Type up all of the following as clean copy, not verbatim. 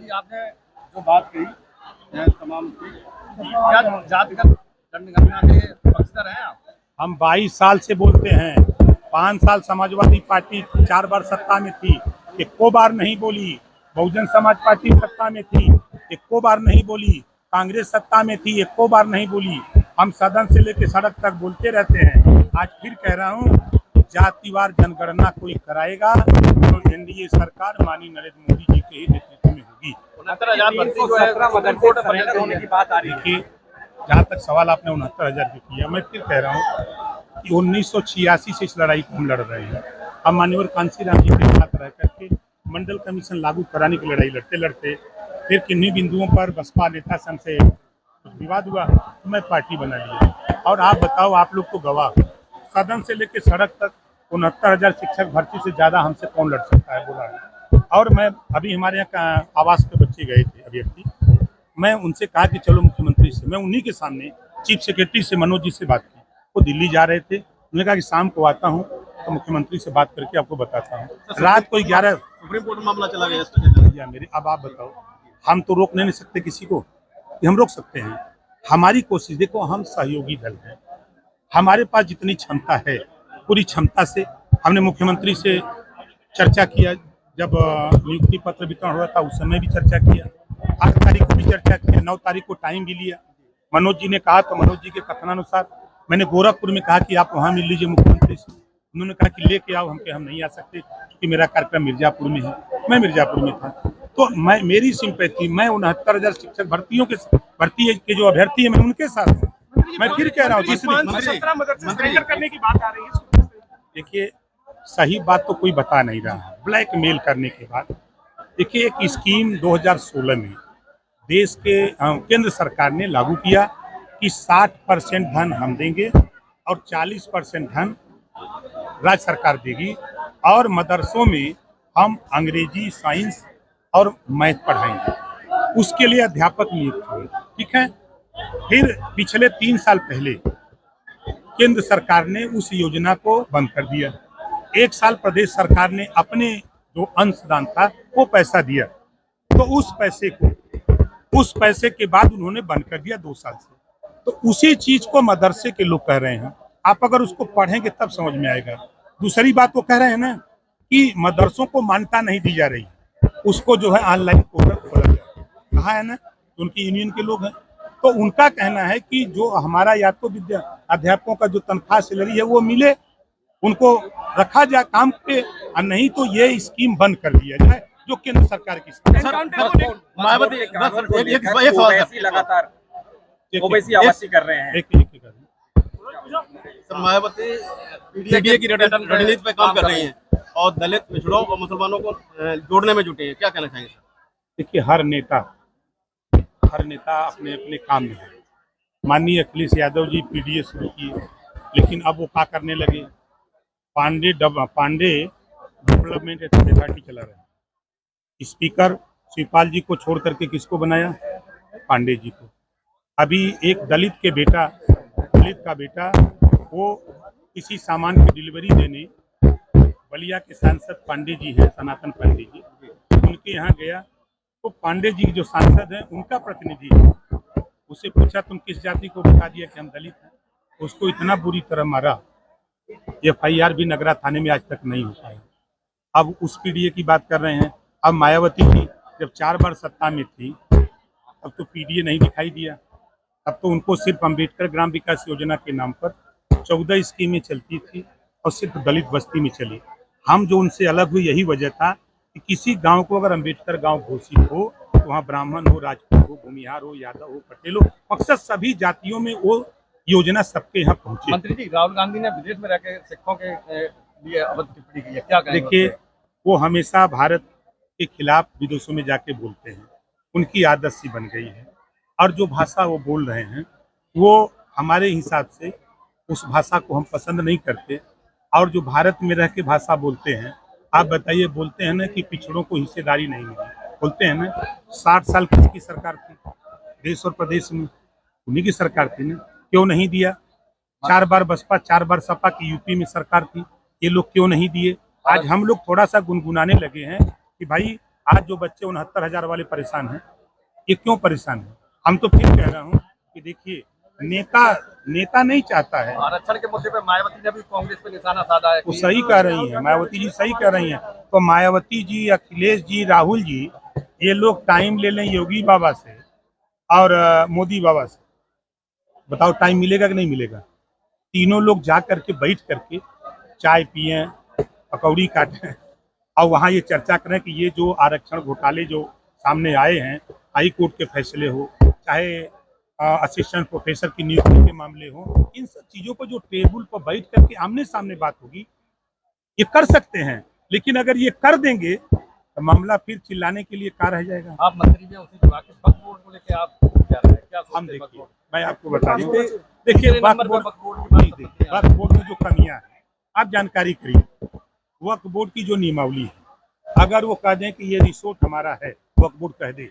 जी, आपने जो बात कही तमाम की, क्या जातिगत जनगणना के पक्षधर हैं आप? हम 22 साल से बोलते हैं। 5 साल समाजवादी पार्टी 4 बार सत्ता में थी, एको बार नहीं बोली। बहुजन समाज पार्टी सत्ता में थी, एको बार नहीं बोली। कांग्रेस सत्ता में थी, एको बार नहीं बोली। हम सदन से लेकर सड़क तक बोलते रहते हैं। आज फिर कह रहा हूँ, जातिवार जनगणना कोई कराएगा तो एनडीए सरकार माननीय नरेंद्र मोदी जी के ही नेतृत्व में होगी। 69,000 भर्ती जो है होने की बात आ रही है। देखिए, जहाँ तक सवाल आपने 69,000 की किया, मैं फिर कह रहा हूँ कि 1986 से इस लड़ाई को हम लड़ रहे हैं। हम माननीय कांशीराम जी के साथ रह करके मंडल कमीशन लागू कराने की लड़ाई लड़ते लड़ते फिर किन्हीं बिंदुओं पर बसपा नेता संघ से कुछ विवाद हुआ तो मैं पार्टी बना लिया। और आप बताओ, आप लोग तो गवाह, सदन से लेकर सड़क तक 69,000 शिक्षक भर्ती से ज्यादा हमसे कौन लड़ सकता है, बोला है। और मैं अभी हमारे यहाँ आवास पे बच्चे गए थे अभ्यर्थी, मैं उनसे कहा कि चलो मुख्यमंत्री से, मैं उन्हीं के सामने चीफ सेक्रेटरी से मनोज जी से बात की। वो दिल्ली जा रहे थे, उन्होंने कहा कि शाम को आता हूँ तो मुख्यमंत्री से बात करके आपको बताता हूँ। रात को 11 सुप्रीम कोर्ट मामला चला गया या मेरे, अब आप बताओ, हम तो रोक नहीं सकते किसी को, हम रोक सकते हैं? हमारी कोशिश देखो, हम सहयोगी दल हैं, हमारे पास जितनी क्षमता है पूरी क्षमता से हमने मुख्यमंत्री से चर्चा किया। जब नियुक्ति पत्र वितरण हुआ था उस समय भी चर्चा किया, 8 तारीख को भी चर्चा किया, 9 तारीख को टाइम भी लिया। मनोज जी ने कहा तो मनोज जी के कथनानुसार मैंने गोरखपुर में कहा कि आप वहाँ मिल लीजिए मुख्यमंत्री से। उन्होंने कहा कि लेके आओ, हम नहीं आ सकते क्योंकि मेरा कार्यक्रम मिर्जापुर में है। मैं मिर्जापुर में था, तो मेरी सिंपैथी, मैं 69,000 शिक्षक भर्ती के जो अभ्यर्थी है मैं उनके साथ हूँ। मैं फिर कह रहा हूँ, करने की बात आ रही है। देखिए, सही बात तो कोई बता नहीं रहा है। ब्लैकमेल करने के बाद देखिए, एक स्कीम 2016 में देश के केंद्र सरकार ने लागू किया कि 60% धन हम देंगे और 40% धन राज्य सरकार देगी, और मदरसों में हम अंग्रेजी, साइंस और मैथ पढ़ाएंगे। उसके लिए अध्यापक नियुक्त हुए, ठीक है। फिर पिछले 3 साल पहले केंद्र सरकार ने उस योजना को बंद कर दिया। 1 साल प्रदेश सरकार ने अपने जो अंशदान था वो पैसा दिया, तो उस पैसे के बाद उन्होंने बंद कर दिया 2 साल से। तो उसी चीज को मदरसे के लोग कह रहे हैं, आप अगर उसको पढ़ेंगे तब समझ में आएगा। दूसरी बात वो कह रहे हैं ना कि मदरसों को मान्यता नहीं दी जा रही, उसको जो है ऑनलाइन पोर्टल खोला जाए, कहा है ना, उनकी यूनियन के लोग हैं। तो उनका कहना है कि जो हमारा या तो अध्यापकों का जो तनख्वाह सैलरी है वो मिले, उनको रखा जाए काम पे, और नहीं तो ये स्कीम बंद कर दिया जाए जो केंद्र सरकार की लगातार ओवैसी आवासी कर रहे हैं। मायावती पीडीए की रणनीति पे काम कर रही हैं और दलित, पिछड़ों और मुसलमानों को जोड़ने में जुटे हैं, क्या कहना चाहेंगे? देखिए, हर नेता अपने अपने काम में है। माननीय अखिलेश यादव जी पीडीए शुरू किए, लेकिन अब वो क्या करने लगे, पांडे डेवलपमेंट अथॉरिटी चला रहे हैं। स्पीकर शिवपाल जी को छोड़ करके किसको बनाया? पांडे जी को। अभी एक दलित का बेटा वो किसी सामान की डिलीवरी देने बलिया के सांसद पांडे जी हैं, सनातन पांडे जी, उनके यहाँ गया तो पांडे जी जो सांसद हैं उनका प्रतिनिधि उससे पूछा तुम किस जाति को, बता दिया कि हम दलित हैं। उसको इतना बुरी तरह मारा, FIR भी नगरा थाने में आज तक नहीं हो पाया। अब उस पीडीए की बात कर रहे हैं। अब मायावती जी जब 4 बार सत्ता में थी तब तो पीडीए नहीं दिखाई दिया, तब तो उनको सिर्फ अम्बेडकर ग्राम विकास योजना के नाम पर 14 स्कीमें चलती थी और सिर्फ दलित बस्ती में चली। हम जो उनसे अलग हुए यही वजह था कि किसी गांव को अगर अम्बेडकर गांव घोषित हो तो वहाँ ब्राह्मण हो, राजपूत हो, भूमिहार हो, यादव हो, पटेल हो, मकसद सभी जातियों में वो योजना सबके यहाँ पहुंचे। मंत्री जी, राहुल गांधी ने विदेश में रहकर सिखों के लिए अभद्र टिप्पणी की है, क्या कहेंगे? देखिए, वो हमेशा भारत के खिलाफ विदेशों में जाके बोलते हैं, उनकी आदत सी बन गई है। और जो भाषा वो बोल रहे हैं वो हमारे हिसाब से उस भाषा को हम पसंद नहीं करते। और जो भारत में रह के भाषा बोलते हैं, आप बताइए, बोलते हैं ना कि पिछड़ों को हिस्सेदारी नहीं मिली, बोलते हैं ना। 60 साल किसकी सरकार थी देश और प्रदेश में? उन्हीं की सरकार थी ना, क्यों नहीं दिया? 4 बार बसपा, 4 बार सपा की यूपी में सरकार थी, ये लोग क्यों नहीं दिए? आज हम लोग थोड़ा सा गुनगुनाने लगे हैं कि भाई आज जो बच्चे 69,000 वाले परेशान हैं, ये क्यों परेशान है? हम तो फिर कह रहा हूँ कि देखिए, नेता नहीं चाहता है। आरक्षण के मुद्दे पे मायावती ने भी कांग्रेस पे निशाना साधा है। वो सही कह रही है, मायावती जी सही कह रही हैं। तो मायावती जी, अखिलेश जी, राहुल जी, ये लोग टाइम ले लें योगी बाबा से और मोदी बाबा से, बताओ टाइम मिलेगा कि नहीं मिलेगा? तीनों लोग जा करके बैठ करके चाय पिए, पकौड़ी काटें और वहाँ ये चर्चा करें कि ये जो आरक्षण घोटाले जो सामने आए हैं, हाई कोर्ट के फैसले हो, चाहे असिस्टेंट प्रोफेसर की नियुक्ति के मामले हो, इन सब चीजों को जो टेबल पर बैठ करके आमने सामने बात होगी, ये कर सकते हैं। लेकिन अगर ये कर देंगे तो मामला फिर चिल्लाने के लिए क्या रह जाएगा? आप मंत्री भी हैं, उसी विभाग के वक्फ बोर्ड को लेके आप क्या रहे हैं? क्या हम सोचते हैं वक्फ देखिए, बोर्ड? मैं आपको बता दूं, तीसरे देखिए नंबर पे वक्फ बोर्ड की बात करते हैं। वक्फ बोर्ड में जो कमियां हैं, आप जानकारी करिए। वक्फ बोर्ड की जो नियमावली है, अगर वो कह दें कि ये रिसोर्ट हमारा है, वक्फ बोर्ड कह दे,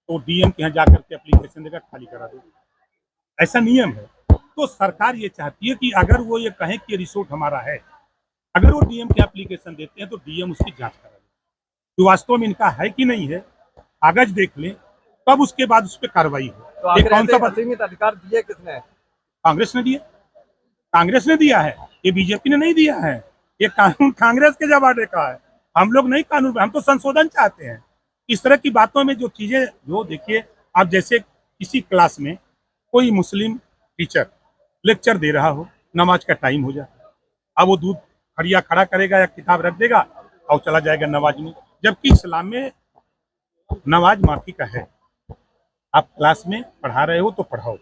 तो डीएम के यहाँ जाकर के एप्लीकेशन देकर खाली करा दो, ऐसा नियम है। तो सरकार ये चाहती है कि अगर वो ये कहें कि ये रिसोर्ट हमारा है, अगर वो डीएम के एप्लीकेशन देते हैं तो डीएम उसकी जांच करा दे कि वास्तव में इनका है कि नहीं है, कागज देख लें, तब उसके बाद उस पर कार्रवाई हो। तो ये आखिर कौन सा ऐसे असीमित अधिकार दिए किसने? कांग्रेस ने दिया? कांग्रेस ने दिया है, ये बीजेपी ने नहीं दिया है। ये कानून कांग्रेस के जमाने का है। हम लोग नहीं कानून, हम तो संशोधन चाहते हैं। इस तरह की बातों में जो चीजें, जो देखिए, आप जैसे किसी क्लास में कोई मुस्लिम टीचर लेक्चर दे रहा हो, नमाज का टाइम हो जाए, अब वो दूध खड़िया खड़ा करेगा या किताब रख देगा और चला जाएगा नमाज में, जबकि इस्लाम में नमाज माफी का है। आप क्लास में पढ़ा रहे हो तो पढ़ाओ,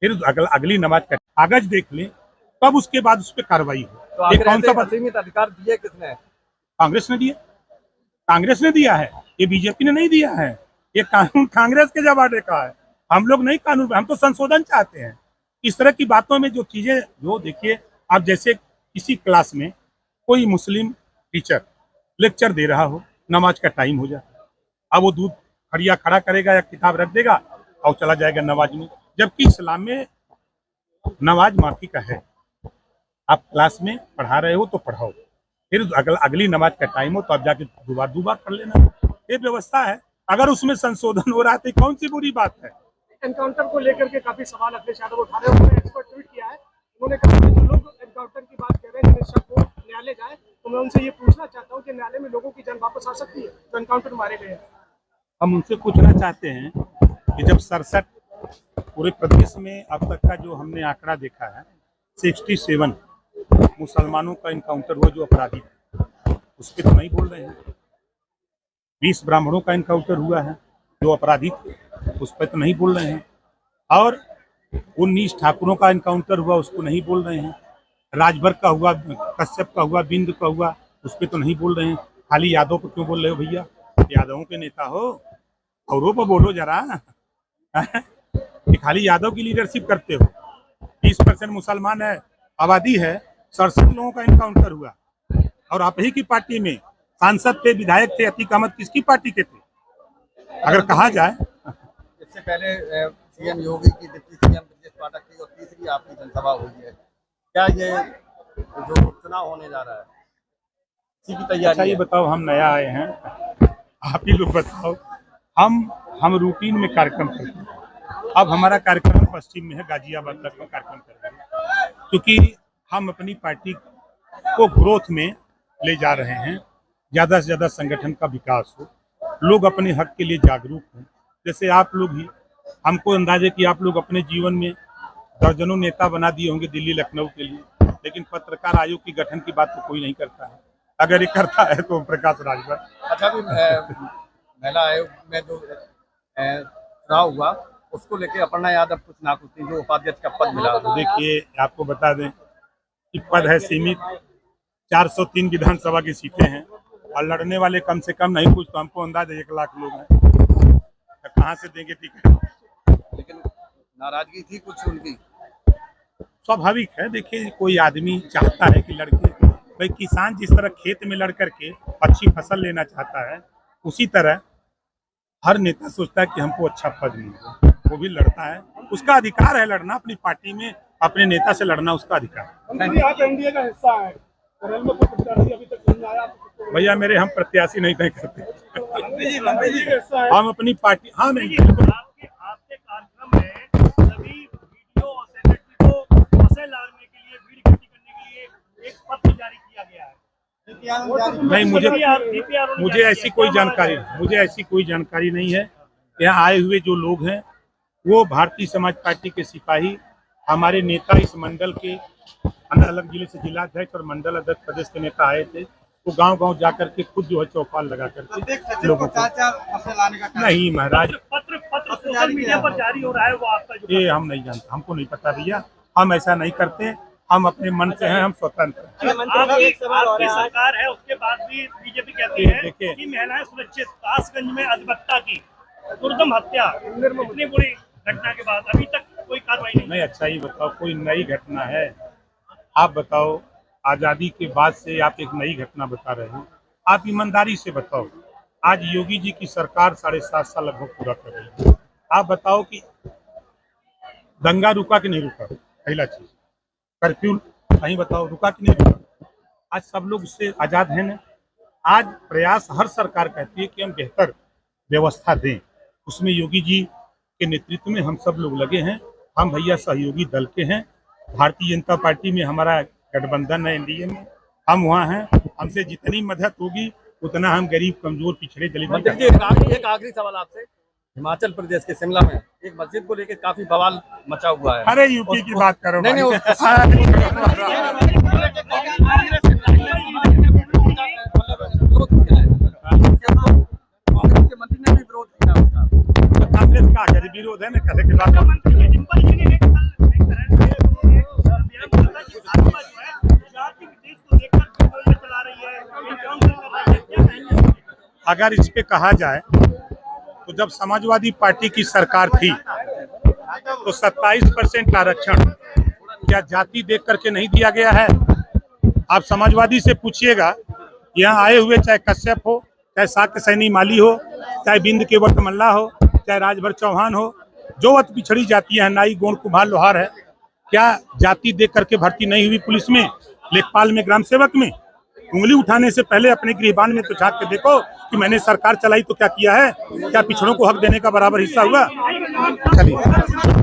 फिर अगली नमाज का कागज देख लें, तब उसके बाद उस पर कार्रवाई हो। तो ये आखिर कौन सा ऐसे असीमित अधिकार दिए किसने? कांग्रेस ने दिया? कांग्रेस ने दिया है, ये बीजेपी ने नहीं दिया है। ये कानून कांग्रेस के जमाने का है। हम लोग नहीं कानून, हम तो संशोधन चाहते हैं। इस तरह की बातों में जो चीजें, जो देखिए, आप जैसे किसी क्लास में कोई मुस्लिम टीचर लेक्चर दे रहा हो, नमाज का टाइम हो जाए, अब वो दूध खड़िया खड़ा करेगा या किताब रख देगा और चला जाएगा नमाज में, जबकि इस्लाम में नमाज माफी का है। आप क्लास में पढ़ा रहे हो तो पढ़ाओ, फिर अगली नमाज का टाइम हो तो आप जाके दोबारा पढ़ लेना। ये व्यवस्था है। अगर उसमें संशोधन हो रहा है तो कौन सी बुरी बात है? एनकाउंटर को लेकर के काफी सवाल अखिलेश यादव उठा रहे हैं। उन्होंने एक्सपर्ट ट्वीट किया है। उन्होंने कहा कि जो लोग एनकाउंटर की बात कर रहे हैं, जिन्हें शक हो न्यायालय जाए, तो मैं उनसे ये पूछना चाहता हूँ कि न्यायालय में लोगों की जान वापस आ सकती है तो एनकाउंटर मारे गए हैं। हम उनसे पूछना चाहते हैं कि जब 67 पूरे प्रदेश में अब तक का जो हमने आंकड़ा देखा है, 67 मुसलमानों का इनकाउंटर हुआ जो अपराधी थे, उस पर तो नहीं बोल रहे हैं। 20 ब्राह्मणों का इनकाउंटर हुआ है जो अपराधी थे, उस पर तो नहीं बोल रहे हैं। और 19 ठाकुरों का इनकाउंटर हुआ, उसको नहीं बोल रहे हैं। राजभर का हुआ, कश्यप का हुआ, बिंद का हुआ, उस पर तो नहीं बोल रहे हैं। खाली यादव पर क्यों बोल रहे हो भैया? यादवों के नेता हो, औरों पर बोलो जरा। कि खाली यादव की लीडरशिप करते हो। 20% मुसलमान है, आबादी है, 67 लोगों का इनकाउंटर हुआ और आप ही की पार्टी में सांसद थे, विधायक थे। अतीक अहमद किसकी पार्टी के थे? अगर कहा जाए, इससे पहले सीएम योगी की, डिप्टी सीएम ब्रजेश पाठक की और तीसरी आपकी जनसभा हुई है। क्या ये जो चुनाव होने जा रहा है, इसी की तैयारी अच्छा ये है? बताओ, हम नया आए हैं, आप ही लोग बताओ। हम रूटीन में कार्यक्रम करते हैं। अब हमारा कार्यक्रम पश्चिम में है, गाजियाबाद तक में कार्यक्रम करेंगे, क्योंकि हम अपनी पार्टी को ग्रोथ में ले जा रहे हैं। ज़्यादा से ज़्यादा संगठन का विकास हो, लोग अपने हक के लिए जागरूक हों। जैसे आप लोग ही, हमको अंदाजा कि आप लोग अपने जीवन में दर्जनों नेता बना दिए होंगे दिल्ली लखनऊ के लिए, लेकिन पत्रकार आयोग की गठन की बात तो कोई नहीं करता है। अगर ये करता है तो प्रकाश राजभर। अच्छा, अभी महिला आयोग में जो चुनाव हुआ, उसको लेके अपर्णा यादव कुछ ना कुछ जो उपाध्यक्ष का पद मिला। देखिए, आपको बता दें कि पद है सीमित, 403 विधानसभा की सीटें हैं और लड़ने वाले कम से कम नहीं कुछ तो हमको अंदाजा 1 लाख लोग हैं। तो कहाँ से देंगे टिकट? लेकिन नाराजगी थी कुछ उनकी। स्वाभाविक है। देखिए, कोई आदमी चाहता है कि लड़के, भाई किसान जिस तरह खेत में लड़ करके अच्छी फसल लेना चाहता है, उसी तरह हर नेता सोचता है कि हमको अच्छा पद मिले। वो भी लड़ता है, उसका अधिकार है लड़ना। अपनी पार्टी में अपने नेता से लड़ना उसका अधिकार है। मंत्री, आप एनडीए का हिस्सा है, केरल में कोई प्रत्याशी अभी तक नहीं भैया मेरे हम प्रत्याशी नहीं तय करते, मंत्री जी हम अपनी पार्टी। हाँ मैं आपके कार्यक्रम में सभी वीडियो और सेक्रेटरी को फंसे लाने के लिए, भीड़ इकट्ठी करने के लिए एक पत्र जारी किया गया है। नहीं, मुझे ऐसी कोई जानकारी नहीं है। यहाँ आए हुए जो लोग हैं वो भारतीय समाज पार्टी के सिपाही, हमारे नेता इस मंडल के अलग अलग जिले से जिलाध्यक्ष और मंडल अध्यक्ष प्रदेश के नेता आए थे। वो गांव-गांव जाकर के खुद जो है चौपाल लगा करके लोगों को नहीं महाराज पत्र सोशल मीडिया पर जारी हो रहा है, वो आपका जो ये हम नहीं जानते, हमको नहीं पता भैया, हम ऐसा नहीं करते, हम अपने मन से हैं, हम स्वतंत्र हैं। आपकी सरकार है, उसके बाद भी बीजेपी कहती है कि महिलाएं सुरक्षित। कासगंज में अधिवक्ता की दुर्दम हत्या, इतनी बुरी घटना के बाद अभी तक कोई कार्रवाई नहीं। अच्छा ही बताओ, कोई नई घटना है? आप बताओ, आजादी के बाद से आप एक नई घटना बता रहे हो, आप ईमानदारी से बताओ। आज योगी जी की सरकार 7.5 साल लगभग पूरा कर रही है, आप बताओ कि दंगा रुका कि नहीं रुका? पहला चीज, कर्फ्यू कहीं बताओ रुका कि नहीं रुका? आज सब लोग उससे आजाद हैं ना। आज प्रयास हर सरकार कहती है कि हम बेहतर व्यवस्था दें, उसमें योगी जी के नेतृत्व में हम सब लोग लगे हैं। हम भैया सहयोगी दल के हैं, भारतीय जनता पार्टी में हमारा गठबंधन है, एनडीए में हम वहाँ हैं। हमसे जितनी मदद होगी उतना हम गरीब, कमजोर, पिछड़े, दलित। मंत्री जी एक आखिरी सवाल आपसे, हिमाचल प्रदेश के शिमला में एक मस्जिद को लेकर काफी बवाल मचा हुआ है। अरे यूपी की बात करो। नहीं कांग्रेस के मंत्री ने भी विरोध किया उसका। कांग्रेस का आखिर विरोध है ना, कैसे के बाद अगर इस पे कहा जाए तो जब समाजवादी पार्टी की सरकार थी तो 27% आरक्षण क्या जाति देख करके नहीं दिया गया है? आप समाजवादी से पूछिएगा, यहाँ आए हुए चाहे कश्यप हो, चाहे साक्य सैनी माली हो, चाहे बिंद के वक्त मल्ला हो, चाहे राजभर चौहान हो, जो अति पिछड़ी जातियां हैं, नाई, गोंड, कुम्हार, लोहार है, क्या जाति देख करके भर्ती नहीं हुई पुलिस में, लेखपाल में, ग्राम सेवक में? उंगली उठाने से पहले अपने गृहबान में तो झांक के देखो कि मैंने सरकार चलाई तो क्या किया है, क्या पिछड़ों को हक देने का बराबर हिस्सा हुआ? चलिए।